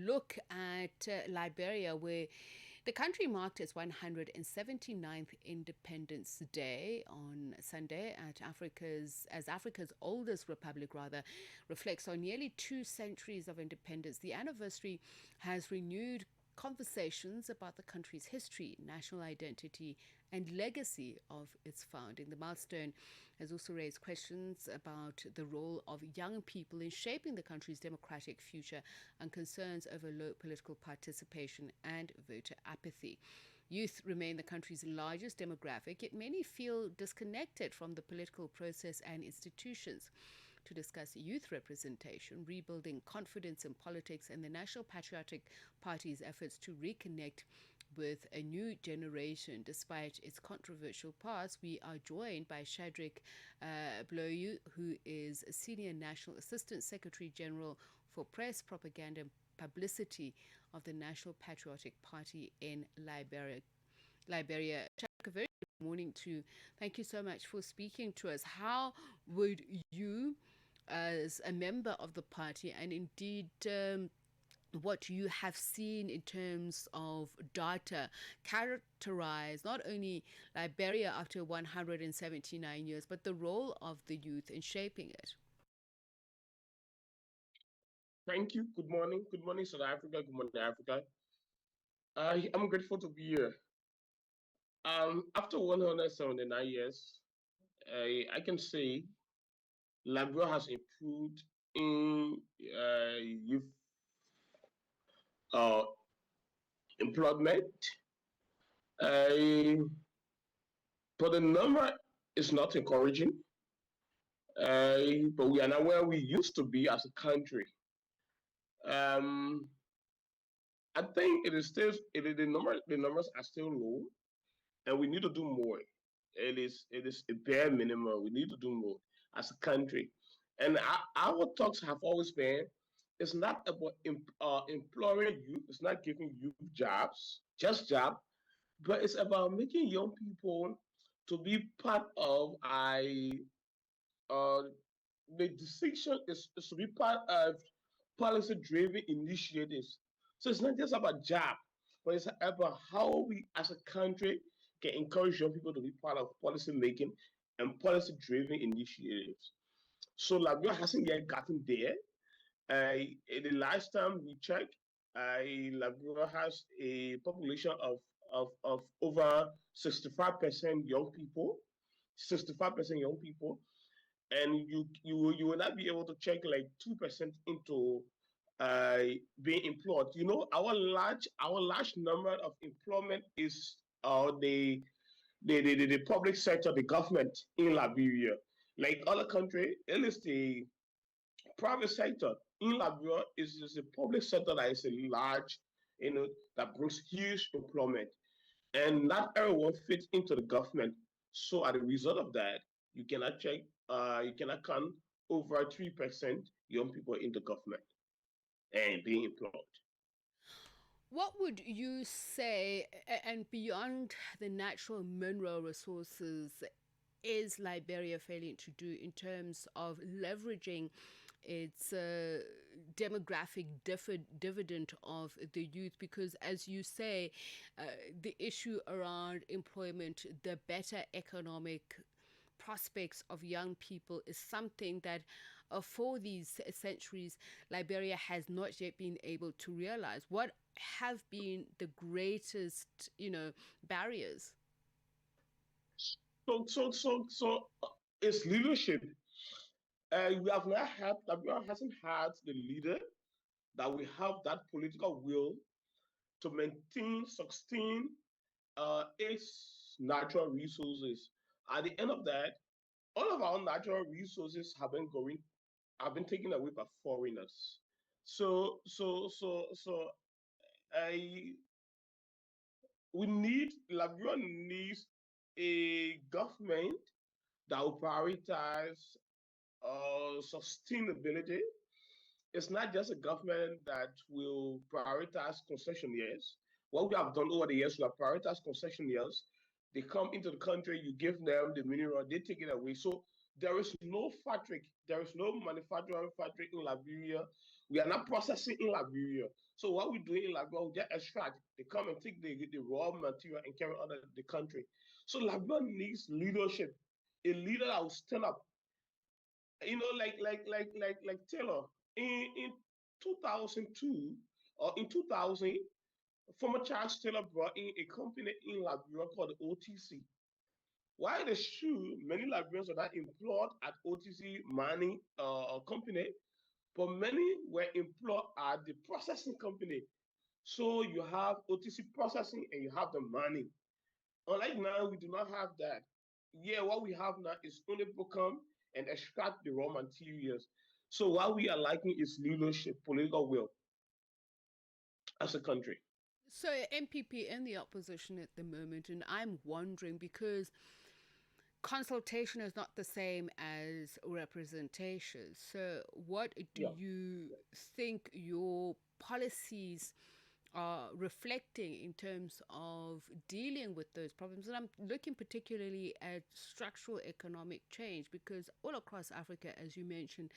look at Liberia, where the country marked its 179th Independence Day on Sunday as Africa's oldest republic, rather, reflects on nearly 2 centuries of independence. The anniversary has renewed conversations about the country's history, national identity, and legacy of its founding. The milestone has also raised questions about the role of young people in shaping the country's democratic future and concerns over low political participation and voter apathy. Youth remain the country's largest demographic, yet many feel disconnected from the political process and institutions. To discuss youth representation, rebuilding confidence in politics, and the National Patriotic Party's efforts to reconnect with a new generation despite its controversial past, we are joined by Shardrick Bloyue, who is Senior National Assistant Secretary General for Press, Propaganda and Publicity of the National Patriotic Party in Liberia. Shardrick, a very good morning to you. Thank you so much for speaking to us. How would you, as a member of the party, and indeed what you have seen in terms of data, characterize not only Liberia after 179 years, but the role of the youth in shaping it? Thank you. Good morning. Good morning, South Africa. Good morning, Africa. I'm grateful to be here. After 179 years, I can say Liberia has improved in youth uh, employment, uh, but the number is not encouraging. But we are not where we used to be as a country. Um, I think it is still the numbers are still low, and we need to do more. It is a bare minimum. We need to do more as a country, and our talks have always been. It's not about employing youth. It's not giving youth jobs, just job, but it's about making young people to be part of uh, the decision is to be part of policy-driven initiatives. So it's not just about job, but it's about how we as a country can encourage young people to be part of policy making and policy-driven initiatives. So Liberia hasn't yet gotten there. The last time we checked, Liberia has a population of over 65% young people, 65% young people, and you will not be able to check like 2% into uh, being employed. You know, our large number of employment is the public sector, the government in Liberia. Like other country, it is the private sector. In Liberia, is the public sector that is a large, that brings huge employment, and not everyone fits into the government. So as a result of that, you cannot count over 3% young people in the government and being employed. What would you say, and beyond the natural mineral resources, is Liberia failing to do in terms of leveraging its demographic dividend of the youth? Because, as you say, uh, the issue around employment, the better economic prospects of young people is something that for these centuries Liberia has not yet been able to realize. What have been the greatest, barriers? So, it's leadership. We have not had, Liberia hasn't had the leader that we have that political will to maintain, sustain its natural resources. At the end of that, all of our natural resources have been taken away by foreigners. So, I Liberia needs a government that will prioritize sustainability. It's not just a government that will prioritize concessionaires. What we have done over the years, we have prioritized concessionaires. They come into the country, you give them the mineral, they take it away. So there is no factory, there is no manufacturing factory in Liberia We are not processing in Liberia. So what we do in Liberia, we just extract. They come and take the raw material and carry out of the country. So Liberia needs leadership, a leader that will stand up. Like Taylor in 2002 or in 2000, former Charles Taylor brought in a company in Liberia called the OTC. While it is true, many Liberians are not employed at OTC mining company, but many were employed at the processing company. So you have OTC processing and you have the mining. Unlike now, we do not have that. Yeah, what we have now is only become and extract the raw materials. So what we are lacking is leadership, political will as a country. So MPP in the opposition at the moment, and I'm wondering because consultation is not the same as representation. So, what do Yeah. you think your policies are reflecting in terms of dealing with those problems? And I'm looking particularly at structural economic change because all across Africa, as you mentioned,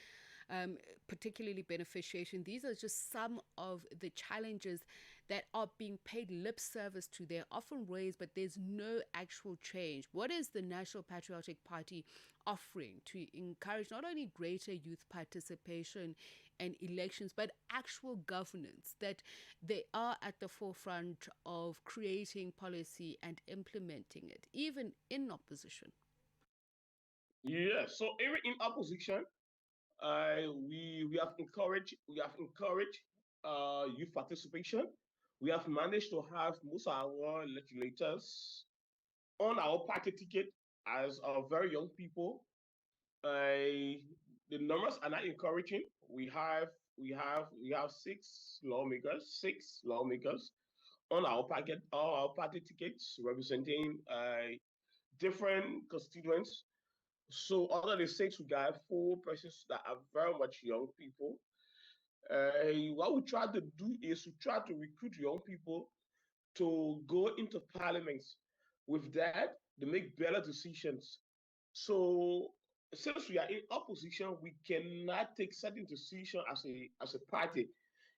um, particularly beneficiation, these are just some of the challenges that are being paid lip service to. They're often raised, but there's no actual change. What is the National Patriotic Party offering to encourage not only greater youth participation and elections, but actual governance, that they are at the forefront of creating policy and implementing it, even in opposition? Yeah. So even in opposition, we have encouraged youth participation. We have managed to have most of our legislators on our party ticket as very young people. The numbers are not encouraging. We have six lawmakers on our packet, on our party tickets representing different constituents. So out of the six, we got four persons that are very much young people. What we try to do is we try to recruit young people to go into parliaments. With that, they make better decisions. So since we are in opposition, we cannot take certain decisions as a party.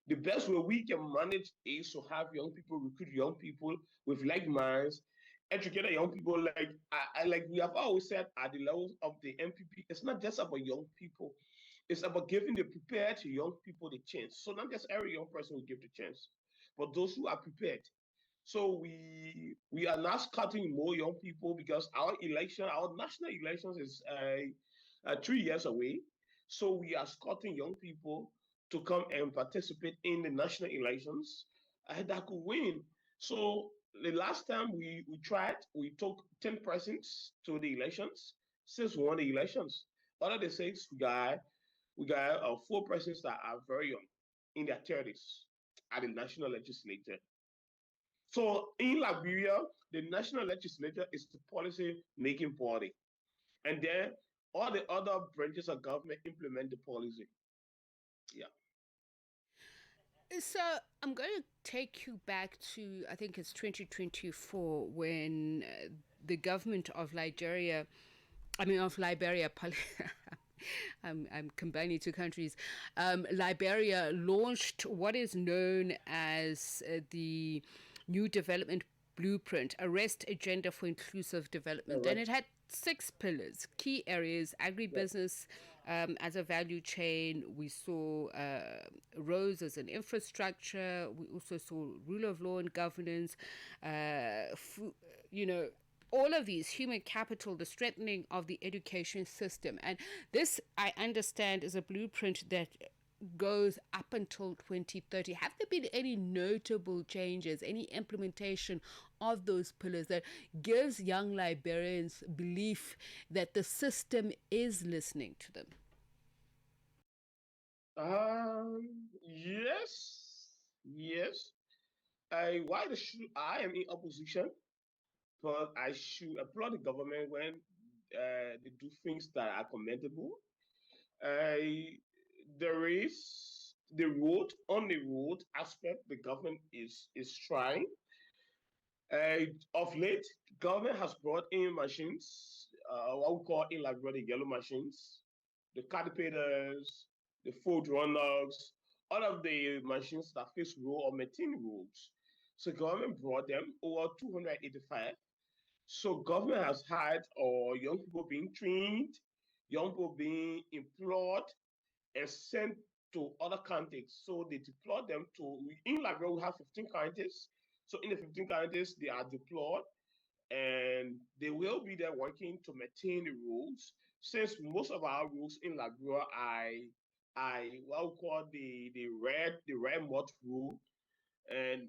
The best way we can manage is to have young people recruit young people with like minds, educate young people. Like we have always said at the levels of the MPP, it's not just about young people. It's about giving the prepared young people the chance. So not just every young person will give the chance, but those who are prepared. So we are not scouting more young people because our national elections is 3 years away. So we are scouting young people to come and participate in the national elections that could win. So the last time we tried, we took 10 persons to the elections. Since we won the elections, out of the six, we got four persons that are very young, in their 30s, at the national legislature. So in Liberia, the national legislature is the policy making body, and then all the other branches of government implement the policy. Yeah. So I'm going to take you back to, I think it's 2024, when the government of Nigeria, I mean, of Liberia, I'm combining two countries. Liberia launched what is known as the New Development Blueprint, a REST agenda for inclusive development. And Correct. it had six pillars, key areas: Yeah. agribusiness as a value chain. We saw roads as an infrastructure. We also saw rule of law and governance, you know, all of these, human capital, the strengthening of the education system. And this, I understand, is a blueprint that goes up until 2030. Have there been any notable changes, any implementation of those pillars that gives young Liberians belief that the system is listening to them? Yes, yes. I am in opposition, but I should applaud the government when they do things that are commendable. Uh, there is the road aspect. The government is trying. Of late, government has brought in machines, what we call in Liberia the yellow machines, the caterpillars, the food runners. all of the machines that face rule or maintain rules. So government brought them over 285. So government has had young people being trained, young people being employed and sent to other countries. So they deploy them to, in Liberia, we have 15 countries. So in the 15 countries, they are deployed and they will be there working to maintain the rules. Since most of our rules in Liberia I what we call the red mud rule, and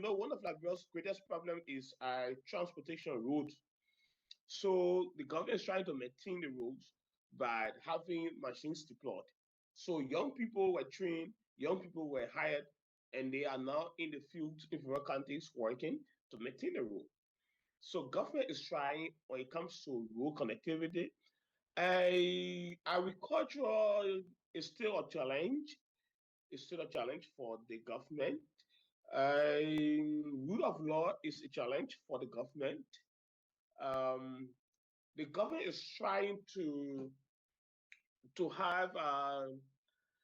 one of Liberia's greatest problem is transportation roads. So the government is trying to maintain the rules by having machines deployed. So young people were trained, young people were hired, and they are now in the field in rural countries working to maintain the rule. So government is trying when it comes to rural connectivity. Agriculture is still a challenge. It's still a challenge for the government. Rule of law is a challenge for the government. Um, the government is trying to have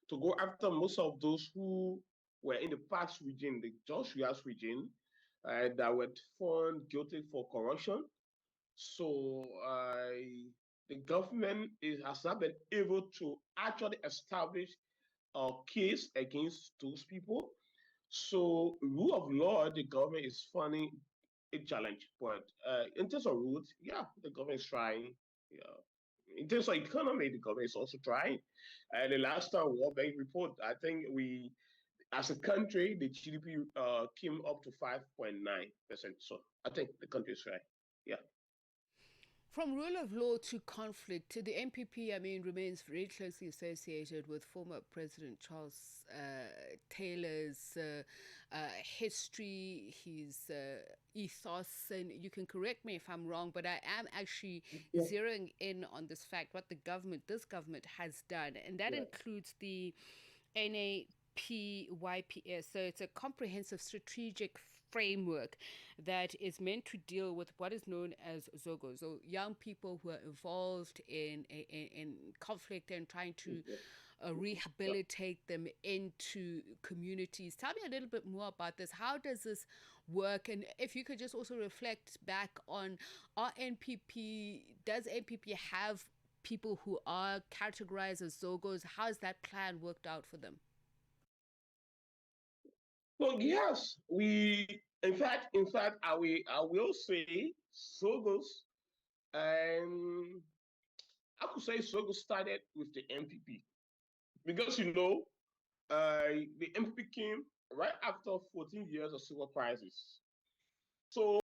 to go after most of those who were in the past region, the Joshua's region, that were found guilty for corruption. So the government has not been able to actually establish a case against those people. So rule of law, the government is finding a challenge. But in terms of rules, yeah, the government is trying. Yeah. In terms of economy, the government is also trying. And the last time World Bank report, I think we, as a country, the GDP came up to 5.9%. So I think the country is trying. Yeah. From rule of law to conflict, the MPP, I mean, remains very closely associated with former President Charles Taylor's history, his ethos, and you can correct me if I'm wrong, but I am actually Yeah. zeroing in on this fact, what this government has done, and that Yeah. includes the NAPYPS. So it's a comprehensive strategic framework that is meant to deal with what is known as Zogo. So young people who are involved in conflict and trying to rehabilitate them into communities. Tell me a little bit more about this. How does this work? And if you could just also reflect back on does NPP have people who are categorized as Zogos? How has that plan worked out for them? Well, yes, in fact, I will say Sogos, um, I could say Sogos started with the MPP because the MPP came right after 14 years of civil crisis. So,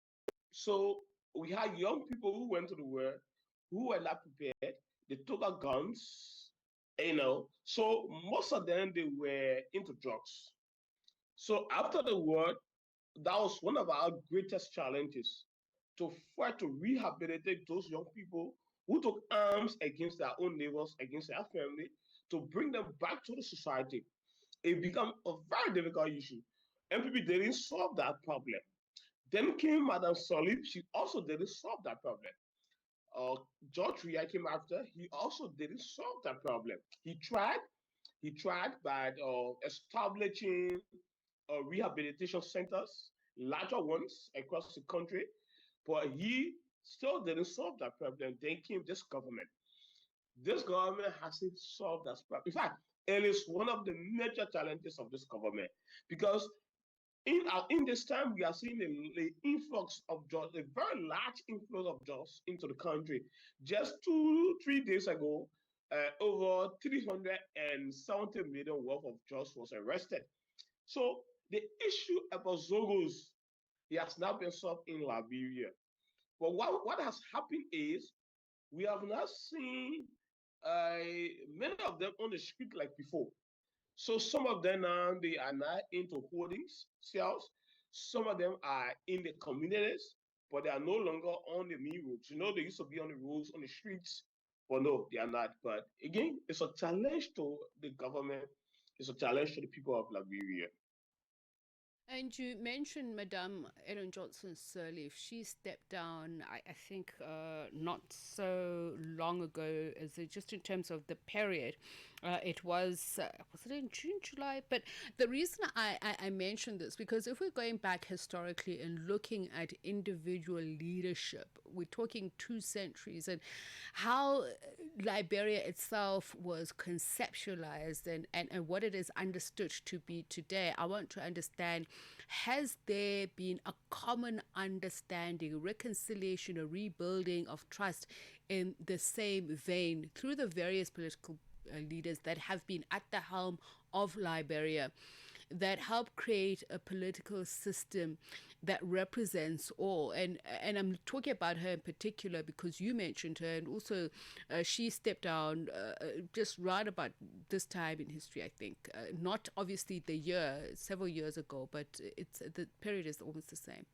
so we had young people who went to the war, who were not prepared. They took out guns, So most of them they were into drugs. So after the war, that was one of our greatest challenges to try to rehabilitate those young people who took arms against their own neighbors, against their family, to bring them back to the society. It became a very difficult issue. MPP didn't solve that problem. Then came Madame Solip. She also didn't solve that problem. Uh, George Ria came after. He also didn't solve that problem. He tried by establishing rehabilitation centers, larger ones across the country, but he still didn't solve that problem. Then came this government. This government hasn't solved that problem. In fact, it is one of the major challenges of this government because in this time we are seeing the influx of jobs, a very large influx of jobs into the country. Just 2 3 days ago, over 370 million worth of jobs was arrested. So the issue about Zogos, it has not been solved in Liberia. But what has happened is we have not seen uh, many of them on the street like before. So some of them now they are not into holdings cells. Some of them are in the communities, but they are no longer on the main roads. They used to be on the roads, on the streets, but no, they are not. But again, it's a challenge to the government. It's a challenge to the people of Liberia. And you mentioned Madame Ellen Johnson Sirleaf. She stepped down, I think, not so long ago, just in terms of the period. It was it in June, July? But the reason I mentioned this, because if we're going back historically and looking at individual leadership, we're talking 2 centuries, and how Liberia itself was conceptualized, and what it is understood to be today. I want to understand, has there been a common understanding, reconciliation, a rebuilding of trust in the same vein through the various political leaders that have been at the helm of Liberia, that help create a political system that represents all? And I'm talking about her in particular because you mentioned her, and also she stepped down just right about this time in history, I think. Not obviously the year, several years ago, but it's the period is almost the same.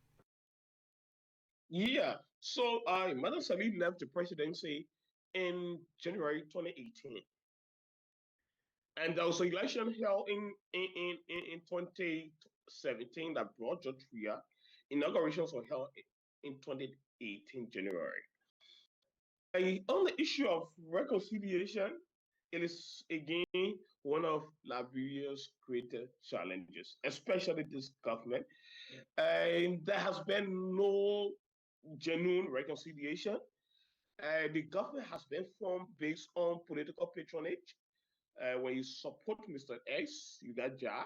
Yeah. So, Madam Salih left the presidency in January 2018, and there was an election held in 2017 that brought George Weah. Inaugurations were held in 2018 January. On the issue of reconciliation, it is again one of Liberia's greatest challenges, especially this government. And there has been no genuine reconciliation. The government has been formed based on political patronage. When you support Mr. X, you get job.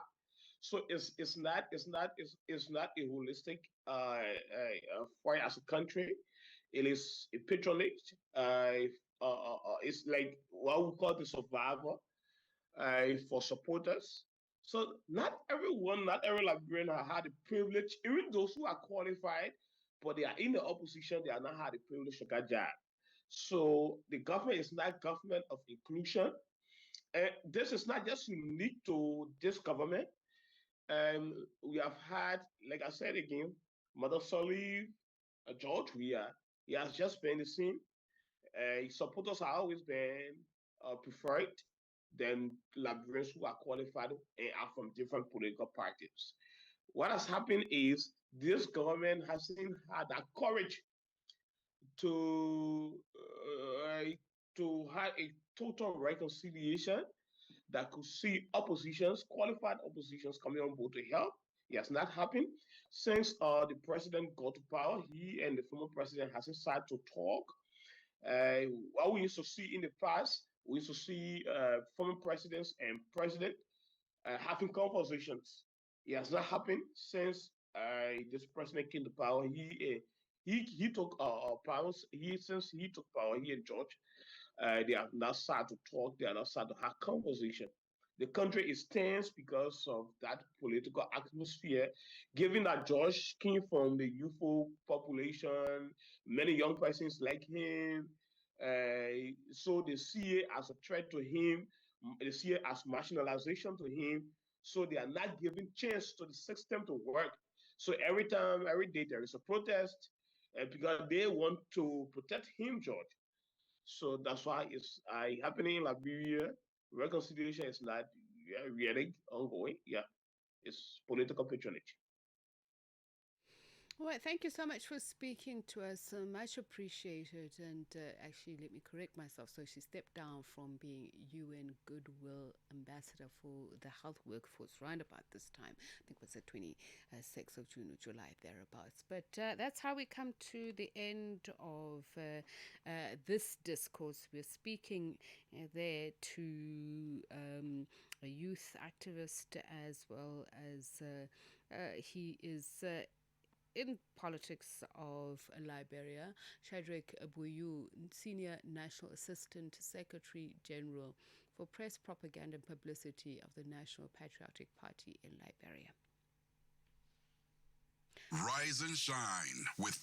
So it's not a holistic fight as a country. It is a patronage. It's like what we call the survivor for supporters. So not everyone, not every Liberian have had the privilege, even those who are qualified, but they are in the opposition, they are not had the privilege to get job. So the government is not government of inclusion. And this is not just unique to this government. We have had, like I said again, Mother Solly, George Weah, he has just been the same. His supporters have always been preferred than Liberians who are qualified and are from different political parties. What has happened is this government hasn't had that courage to uh, to have a total reconciliation that could see oppositions, qualified oppositions coming on board to help. It has not happened since the president got to power. He and the former president hasn't started to talk. What we used to see in the past, we used to see former presidents and president having conversations. It has not happened since this president came to power. He took powers. He since he took power, he and George, they have not started to talk. They are not started to have conversation. The country is tense because of that political atmosphere. Given that George came from the youthful population, many young persons like him, so they see it as a threat to him. They see it as marginalization to him. So they are not giving chance to the system to work. So every time, every day there is a protest, because they want to protect him, George. So that's why it's happening in Liberia. Reconciliation is not really ongoing. Yeah, it's political patronage. Well, thank you so much for speaking to us. Much appreciated. And actually, let me correct myself. So she stepped down from being UN Goodwill Ambassador for the health workforce around about this time. I think it was the 26th of June or July, thereabouts. But that's how we come to the end of this discourse. We're speaking there to a youth activist, as well as he is in politics of Liberia, Shardrick Bloyue, Senior National Assistant Secretary General for Press, Propaganda and Publicity of the National Patriotic Party in Liberia. Rise and shine with